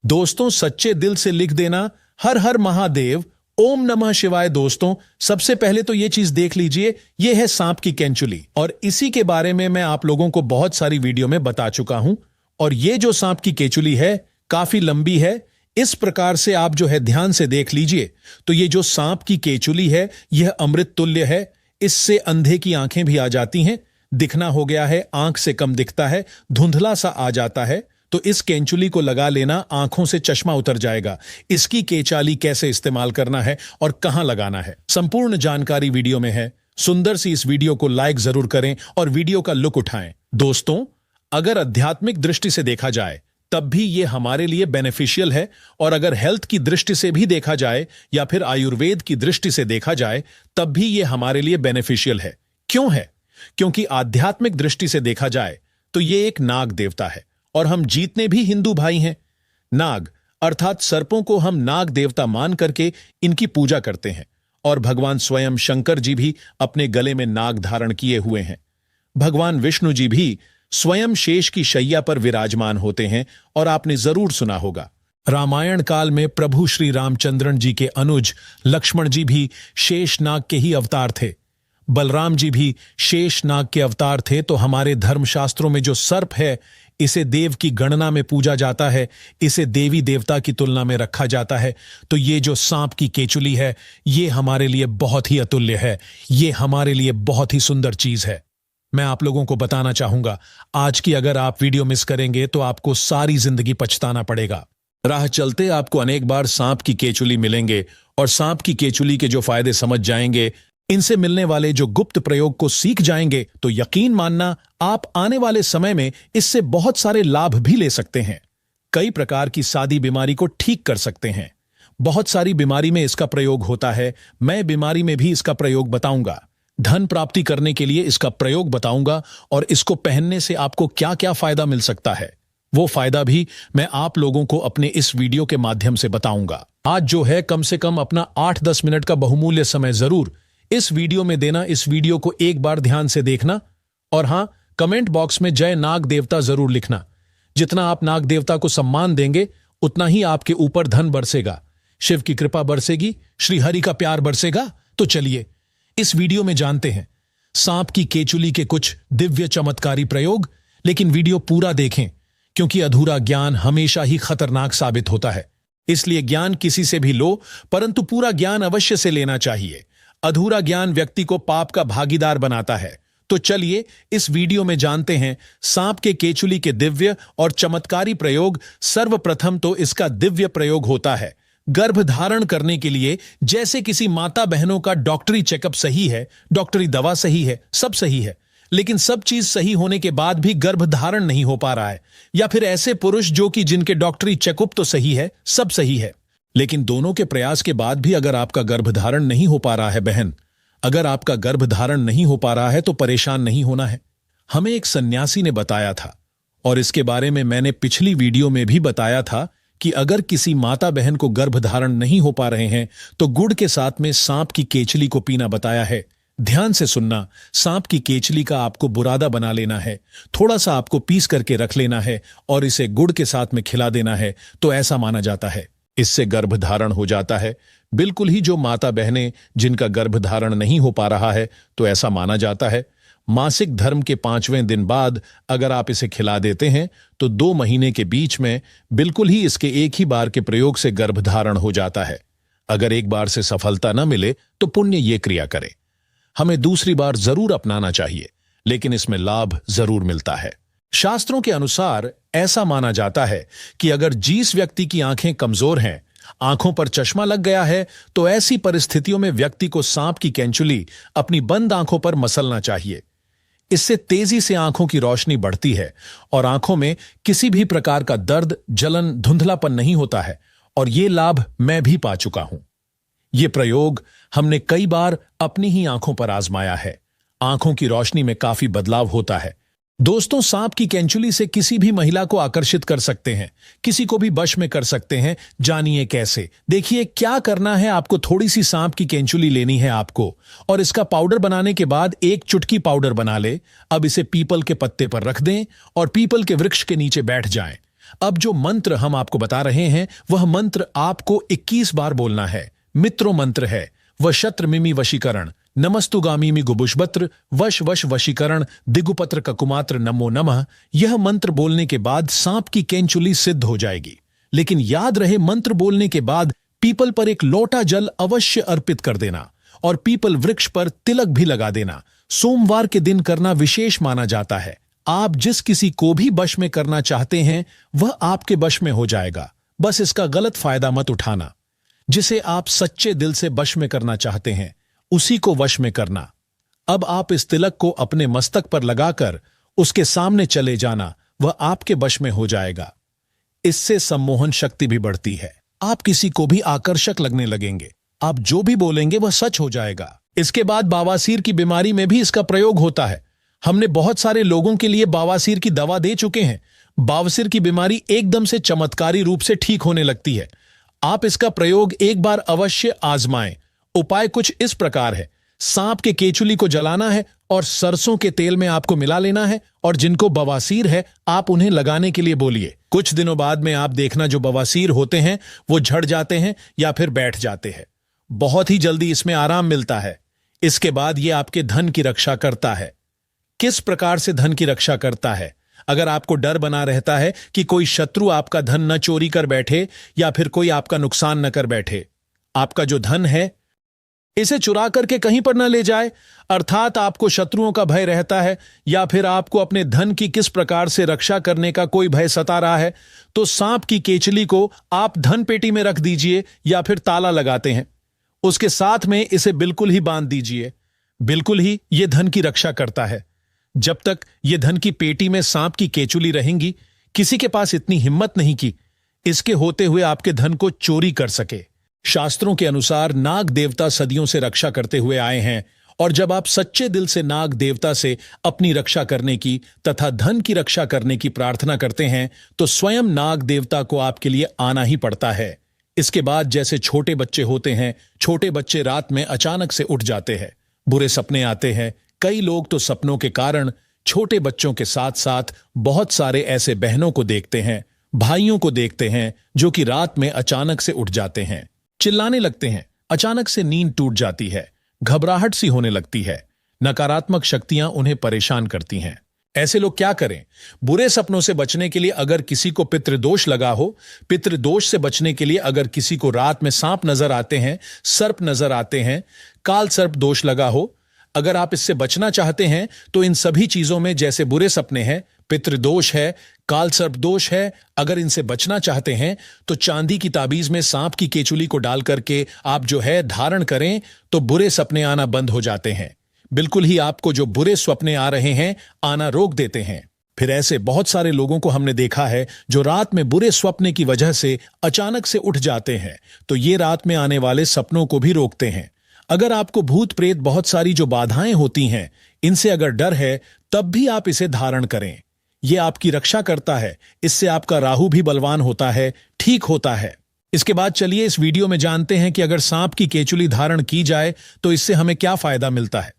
दोस्तों, सच्चे दिल से लिख देना हर हर महादेव, ओम नमः शिवाय। दोस्तों, सबसे पहले तो ये चीज देख लीजिए, ये है सांप की केंचुली, और इसी के बारे में मैं आप लोगों को बहुत सारी वीडियो में बता चुका हूं। और ये जो सांप की केंचुली है काफी लंबी है। इस प्रकार से आप जो है ध्यान से देख लीजिए, तो ये जो सांप की केंचुली है यह अमृत तुल्य है। इससे अंधे की आंखें भी आ जाती हैं, दिखना हो गया है, आंख से कम दिखता है, धुंधला सा आ जाता है। तो इस केंचुली को लगा लेना, आंखों से चश्मा उतर जाएगा। इसकी केचाली कैसे इस्तेमाल करना है और कहां लगाना है, संपूर्ण जानकारी वीडियो में है। सुंदर सी इस वीडियो को लाइक जरूर करें और वीडियो का लुक उठाएं। दोस्तों, अगर आध्यात्मिक दृष्टि से देखा जाए तब भी ये हमारे लिए बेनिफिशियल है, और अगर हेल्थ की दृष्टि से भी देखा जाए या फिर आयुर्वेद की दृष्टि से देखा जाए तब भी ये हमारे लिए बेनिफिशियल है। क्यों है? क्योंकि आध्यात्मिक दृष्टि से देखा जाए तो ये एक नाग देवता है, और हम जीतने भी हिंदू भाई हैं। नाग अर्थात सर्पों को हम नाग देवता मान करके इनकी पूजा करते हैं, और भगवान स्वयं शंकर जी भी अपने गले में नाग धारण किए हुए हैं। भगवान विष्णु जी भी स्वयं शेष की शैया पर विराजमान होते हैं, और आपने जरूर सुना होगा रामायण काल में प्रभु श्री रामचंद्रन जी के अनुज लक्ष्मण जी भी शेष नाग के ही अवतार थे। बलराम जी भी शेष नाग के अवतार थे। तो हमारे धर्मशास्त्रों में जो सर्प है, इसे देव की गणना में पूजा जाता है, इसे देवी देवता की तुलना में रखा जाता है। तो ये जो सांप की केंचुली है, ये हमारे लिए बहुत ही अतुल्य है, ये हमारे लिए बहुत ही सुंदर चीज है। मैं आप लोगों को बताना चाहूंगा, आज की अगर आप वीडियो मिस करेंगे तो आपको सारी जिंदगी पछताना पड़ेगा। राह चलते आपको अनेक बार सांप की केंचुली मिलेंगे, और सांप की केंचुली के जो फायदे समझ जाएंगे, इनसे मिलने वाले जो गुप्त प्रयोग को सीख जाएंगे, तो यकीन मानना आप आने वाले समय में इससे बहुत सारे लाभ भी ले सकते हैं। कई प्रकार की सादी बीमारी को ठीक कर सकते हैं। बहुत सारी बीमारी में इसका प्रयोग होता है। मैं बीमारी में भी इसका प्रयोग बताऊंगा, धन प्राप्ति करने के लिए इसका प्रयोग बताऊंगा, और इसको पहनने से आपको क्या क्या फायदा मिल सकता है, वो फायदा भी मैं आप लोगों को अपने इस वीडियो के माध्यम से बताऊंगा। आज जो है कम से कम अपना 8-10 मिनट का बहुमूल्य समय जरूर इस वीडियो में देना। इस वीडियो को एक बार ध्यान से देखना, और हां, कमेंट बॉक्स में जय नाग देवता जरूर लिखना। जितना आप नाग देवता को सम्मान देंगे, उतना ही आपके ऊपर धन बरसेगा, शिव की कृपा बरसेगी, श्री हरि का प्यार बरसेगा। तो चलिए इस वीडियो में जानते हैं सांप की केंचुली के कुछ दिव्य चमत्कारी प्रयोग। लेकिन वीडियो पूरा देखें, क्योंकि अधूरा ज्ञान हमेशा ही खतरनाक साबित होता है। इसलिए ज्ञान किसी से भी लो, परंतु पूरा ज्ञान अवश्य से लेना चाहिए। अधूरा ज्ञान व्यक्ति को पाप का भागीदार बनाता है। तो चलिए इस वीडियो में जानते हैं सांप के केंचुली के दिव्य और चमत्कारी प्रयोग। सर्वप्रथम तो इसका दिव्य प्रयोग होता है गर्भ धारण करने के लिए। जैसे किसी माता बहनों का डॉक्टरी चेकअप सही है, डॉक्टरी दवा सही है, सब सही है, लेकिन सब चीज सही होने के बाद भी गर्भ धारण नहीं हो पा रहा है, या फिर ऐसे पुरुष जो कि जिनके डॉक्टरी चेकअप तो सही है, सब सही है, लेकिन दोनों के प्रयास के बाद भी अगर आपका गर्भधारण नहीं हो पा रहा है बहन, अगर आपका गर्भधारण नहीं हो पा रहा है, तो परेशान नहीं होना है। हमें एक सन्यासी ने बताया था, और इसके बारे में मैंने पिछली वीडियो में भी बताया था कि अगर किसी माता बहन को गर्भधारण नहीं हो पा रहे हैं तो गुड़ के साथ में सांप की केंचुली को पीना बताया है। ध्यान से सुनना, सांप की केंचुली का आपको बुरादा बना लेना है, थोड़ा सा आपको पीस करके रख लेना है और इसे गुड़ के साथ में खिला देना है। तो ऐसा माना जाता है इससे गर्भधारण हो जाता है। बिल्कुल ही जो माता बहनें जिनका गर्भधारण नहीं हो पा रहा है, तो ऐसा माना जाता है मासिक धर्म के 5वें दिन बाद अगर आप इसे खिला देते हैं तो 2 महीने के बीच में बिल्कुल ही इसके एक ही बार के प्रयोग से गर्भधारण हो जाता है। अगर एक बार से सफलता न मिले तो पुण्य ये क्रिया करें, हमें दूसरी बार जरूर अपनाना चाहिए, लेकिन इसमें लाभ जरूर मिलता है। शास्त्रों के अनुसार ऐसा माना जाता है कि अगर जिस व्यक्ति की आंखें कमजोर हैं, आंखों पर चश्मा लग गया है, तो ऐसी परिस्थितियों में व्यक्ति को सांप की केंचुली अपनी बंद आंखों पर मसलना चाहिए। इससे तेजी से आंखों की रोशनी बढ़ती है और आंखों में किसी भी प्रकार का दर्द, जलन, धुंधलापन नहीं होता है, और ये लाभ मैं भी पा चुका हूं। ये प्रयोग हमने कई बार अपनी ही आंखों पर आजमाया है। आंखों की रोशनी में काफी बदलाव होता है। दोस्तों, सांप की केंचुली से किसी भी महिला को आकर्षित कर सकते हैं, किसी को भी वश में कर सकते हैं। जानिए कैसे। देखिए क्या करना है आपको। थोड़ी सी सांप की केंचुली लेनी है आपको, और इसका पाउडर बनाने के बाद 1 चुटकी पाउडर बना ले। अब इसे पीपल के पत्ते पर रख दें और पीपल के वृक्ष के नीचे बैठ जाएं। अब जो मंत्र हम आपको बता रहे हैं वह मंत्र आपको 21 बार बोलना है। मित्रों मंत्र है वशत्र मिमी वशीकरण, नमस्तुगामीमि गुबुशबत्र, वश वश वशीकरण, दिगुपत्र ककुमात्र नमो नमः। यह मंत्र बोलने के बाद सांप की केंचुली सिद्ध हो जाएगी। लेकिन याद रहे, मंत्र बोलने के बाद पीपल पर एक लोटा जल अवश्य अर्पित कर देना और पीपल वृक्ष पर तिलक भी लगा देना। सोमवार के दिन करना विशेष माना जाता है। आप जिस किसी को भी वश में करना चाहते हैं वह आपके वश में हो जाएगा। बस इसका गलत फायदा मत उठाना। जिसे आप सच्चे दिल से वश में करना चाहते हैं उसी को वश में करना। अब आप इस तिलक को अपने मस्तक पर लगाकर उसके सामने चले जाना, वह आपके वश में हो जाएगा। इससे सम्मोहन शक्ति भी बढ़ती है। आप किसी को भी आकर्षक लगने लगेंगे। आप जो भी बोलेंगे वह सच हो जाएगा। इसके बाद बवासीर की बीमारी में भी इसका प्रयोग होता है। हमने बहुत सारे लोगों के लिए बवासीर की दवा दे चुके हैं। बवासीर की बीमारी एकदम से चमत्कारी रूप से ठीक होने लगती है। आप इसका प्रयोग एक बार अवश्य आजमाएं। उपाय कुछ इस प्रकार है। सांप के केचुली को जलाना है और सरसों के तेल में आपको मिला लेना है, और जिनको बवासीर है आप उन्हें लगाने के लिए बोलिए। कुछ दिनों बाद में आप देखना जो बवासीर होते हैं वो झड़ जाते हैं या फिर बैठ जाते हैं। बहुत ही जल्दी इसमें आराम मिलता है। इसके बाद ये आपके धन की रक्षा करता है। किस प्रकार से धन की रक्षा करता है? अगर आपको डर बना रहता है कि कोई शत्रु आपका धन न चोरी कर बैठे या फिर कोई आपका नुकसान न कर बैठे, आपका जो धन है इसे चुरा करके कहीं पर न ले जाए, अर्थात आपको शत्रुओं का भय रहता है या फिर आपको अपने धन की किस प्रकार से रक्षा करने का कोई भय सता रहा है, तो सांप की केचली को आप धन पेटी में रख दीजिए या फिर ताला लगाते हैं उसके साथ में इसे बिल्कुल ही बांध दीजिए। बिल्कुल ही यह धन की रक्षा करता है। जब तक यह धन की पेटी में सांप की केचुली रहेंगी, किसी के पास इतनी हिम्मत नहीं कि इसके होते हुए आपके धन को चोरी कर सके। शास्त्रों के अनुसार नाग देवता सदियों से रक्षा करते हुए आए हैं, और जब आप सच्चे दिल से नाग देवता से अपनी रक्षा करने की तथा धन की रक्षा करने की प्रार्थना करते हैं तो स्वयं नाग देवता को आपके लिए आना ही पड़ता है। इसके बाद जैसे छोटे बच्चे होते हैं, छोटे बच्चे रात में अचानक से उठ जाते हैं, बुरे सपने आते हैं। कई लोग तो सपनों के कारण छोटे बच्चों के साथ साथ बहुत सारे ऐसे बहनों को देखते हैं, भाइयों को देखते हैं जो कि रात में अचानक से उठ जाते हैं, चिल्लाने लगते हैं, अचानक से नींद टूट जाती है, घबराहट सी होने लगती है, नकारात्मक शक्तियां उन्हें परेशान करती हैं। ऐसे लोग क्या करें? बुरे सपनों से बचने के लिए अगर किसी को पितृदोष लगा हो, पितृदोष से बचने के लिए अगर किसी को रात में सांप नजर आते हैं, सर्प नजर आते हैं, काल सर्प दोष लगा हो, अगर आप इससे बचना चाहते हैं तो इन सभी चीजों में जैसे बुरे सपने हैं, पितृदोष है, काल सर्प दोष है, अगर इनसे बचना चाहते हैं तो चांदी की ताबीज में सांप की केचुली को डाल करके आप जो है धारण करें तो बुरे सपने आना बंद हो जाते हैं। बिल्कुल ही आपको जो बुरे सपने आ रहे हैं आना रोक देते हैं। फिर ऐसे बहुत सारे लोगों को हमने देखा है जो रात में बुरे सपने की वजह से अचानक से उठ जाते हैं, तो ये रात में आने वाले सपनों को भी रोकते हैं। अगर आपको भूत प्रेत बहुत सारी जो बाधाएं होती हैं इनसे अगर डर है तब भी आप इसे धारण करें। यह आपकी रक्षा करता है। इससे आपका राहु भी बलवान होता है, ठीक होता है। इसके बाद चलिए इस वीडियो में जानते हैं कि अगर सांप की केचुली धारण की जाए तो इससे हमें क्या फायदा मिलता है।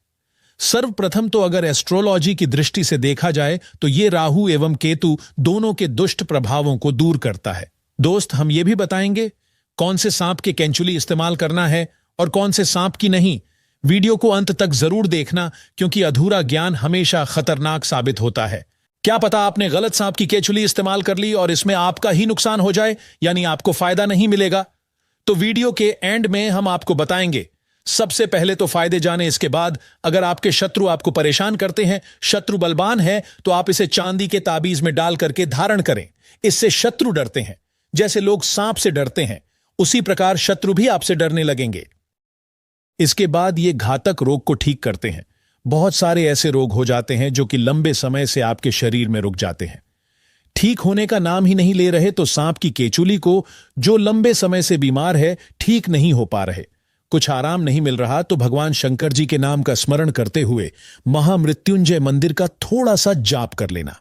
सर्वप्रथम तो अगर एस्ट्रोलॉजी की दृष्टि से देखा जाए तो ये राहु एवं केतु दोनों के दुष्ट प्रभावों को दूर करता है। दोस्त, हम ये भी बताएंगे कौन से सांप के केंचुली इस्तेमाल करना है और कौन से सांप की नहीं। वीडियो को अंत तक जरूर देखना, क्योंकि अधूरा ज्ञान हमेशा खतरनाक साबित होता है। क्या पता आपने गलत सांप की केचुली इस्तेमाल कर ली और इसमें आपका ही नुकसान हो जाए, यानी आपको फायदा नहीं मिलेगा। तो वीडियो के एंड में हम आपको बताएंगे। सबसे पहले तो फायदे जाने, इसके बाद अगर आपके शत्रु आपको परेशान करते हैं, शत्रु बलवान है, तो आप इसे चांदी के ताबीज में डाल करके धारण करें। इससे शत्रु डरते हैं। जैसे लोग सांप से डरते हैं उसी प्रकार शत्रु भी आपसे डरने लगेंगे। इसके बाद ये घातक रोग को ठीक करते हैं। बहुत सारे ऐसे रोग हो जाते हैं जो कि लंबे समय से आपके शरीर में रुक जाते हैं, ठीक होने का नाम ही नहीं ले रहे। तो सांप की केचुली को जो लंबे समय से बीमार है, ठीक नहीं हो पा रहे, कुछ आराम नहीं मिल रहा, तो भगवान शंकर जी के नाम का स्मरण करते हुए महामृत्युंजय मंदिर का थोड़ा सा जाप कर लेना।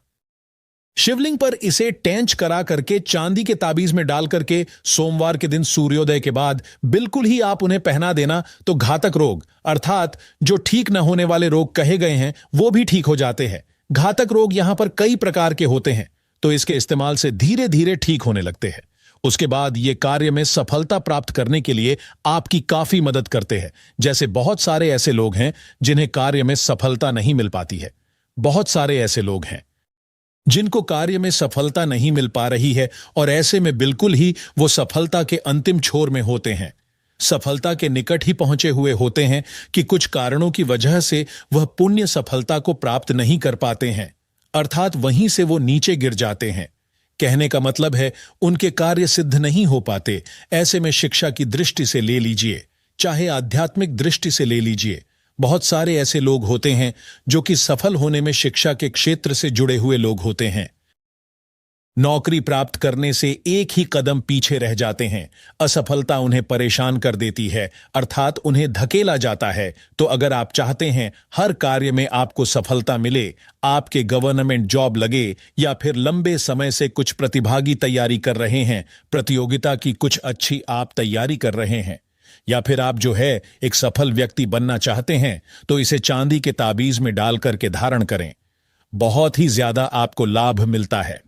शिवलिंग पर इसे टेंच करा करके चांदी के ताबीज में डाल करके सोमवार के दिन सूर्योदय के बाद बिल्कुल ही आप उन्हें पहना देना, तो घातक रोग अर्थात जो ठीक न होने वाले रोग कहे गए हैं वो भी ठीक हो जाते हैं। घातक रोग यहां पर कई प्रकार के होते हैं, तो इसके इस्तेमाल से धीरे धीरे ठीक होने लगते हैं। उसके बाद ये कार्य में सफलता प्राप्त करने के लिए आपकी काफी मदद करते हैं। जैसे बहुत सारे ऐसे लोग हैं जिन्हें कार्य में सफलता नहीं मिल पाती है। बहुत सारे ऐसे लोग हैं जिनको कार्य में सफलता नहीं मिल पा रही है और ऐसे में बिल्कुल ही वो सफलता के अंतिम छोर में होते हैं, सफलता के निकट ही पहुंचे हुए होते हैं कि कुछ कारणों की वजह से वह पुण्य सफलता को प्राप्त नहीं कर पाते हैं, अर्थात वहीं से वो नीचे गिर जाते हैं। कहने का मतलब है उनके कार्य सिद्ध नहीं हो पाते। ऐसे में शिक्षा की दृष्टि से ले लीजिए, चाहे आध्यात्मिक दृष्टि से ले लीजिए, बहुत सारे ऐसे लोग होते हैं जो कि सफल होने में शिक्षा के क्षेत्र से जुड़े हुए लोग होते हैं। नौकरी प्राप्त करने से एक ही कदम पीछे रह जाते हैं। असफलता उन्हें परेशान कर देती है, अर्थात उन्हें धकेला जाता है। तो अगर आप चाहते हैं हर कार्य में आपको सफलता मिले, आपके गवर्नमेंट जॉब लगे, या फिर लंबे समय से कुछ प्रतिभागी तैयारी कर रहे हैं, प्रतियोगिता की कुछ अच्छी आप तैयारी कर रहे हैं, या फिर आप जो है एक सफल व्यक्ति बनना चाहते हैं, तो इसे चांदी के ताबीज में डाल करके धारण करें। बहुत ही ज्यादा आपको लाभ मिलता है।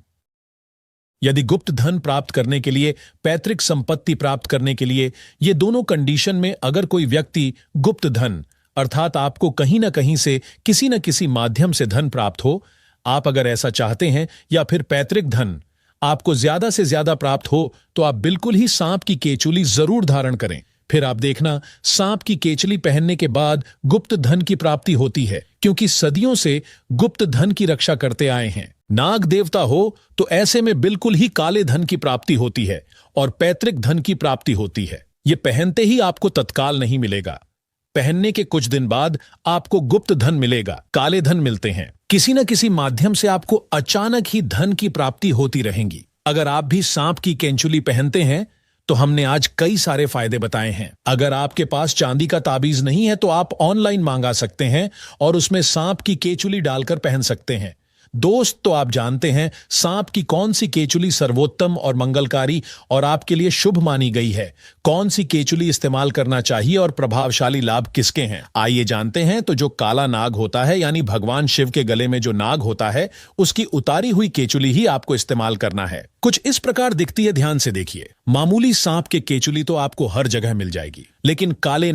यदि गुप्त धन प्राप्त करने के लिए, पैतृक संपत्ति प्राप्त करने के लिए, ये दोनों कंडीशन में अगर कोई व्यक्ति गुप्त धन अर्थात आपको कहीं ना कहीं से किसी न किसी माध्यम से धन प्राप्त हो, आप अगर ऐसा चाहते हैं, या फिर पैतृक धन आपको ज्यादा से ज्यादा प्राप्त हो, तो आप बिल्कुल ही सांप की केचुली जरूर धारण करें। फिर आप देखना सांप की केचली पहनने के बाद गुप्त धन की प्राप्ति होती है, क्योंकि सदियों से गुप्त धन की रक्षा करते आए हैं। नाग देवता हो तो ऐसे में बिल्कुल ही काले धन की प्राप्ति होती है और पैतृक धन की प्राप्ति होती है। ये पहनते ही आपको तत्काल नहीं मिलेगा, पहनने के कुछ दिन बाद आपको गुप्त धन मिलेगा। काले धन मिलते हैं, किसी न किसी माध्यम से आपको अचानक ही धन की प्राप्ति होती रहेंगी। अगर आप भी सांप की केंचुली पहनते हैं तो हमने आज कई सारे फायदे बताए हैं। अगर आपके पास चांदी का ताबीज नहीं है तो आप ऑनलाइन मांगा सकते हैं और उसमें सांप की केचुली डालकर पहन सकते हैं। दोस्त, तो आप जानते हैं सांप की कौन सी केचुली सर्वोत्तम और मंगलकारी और आपके लिए शुभ मानी गई है। कौन सी केचुली इस्तेमाल करना चाहिए और प्रभावशाली लाभ किसके हैं, आइए जानते हैं। तो जो काला नाग होता है, यानी भगवान शिव के गले में जो नाग होता है, उसकी उतारी हुई केचुली ही आपको इस्तेमाल करना है। कुछ इस प्रकार दिखती है, ध्यान से देखिए। मामूली सांप के केचुली तो आपको हर जगह मिल जाएगी, लेकिन काले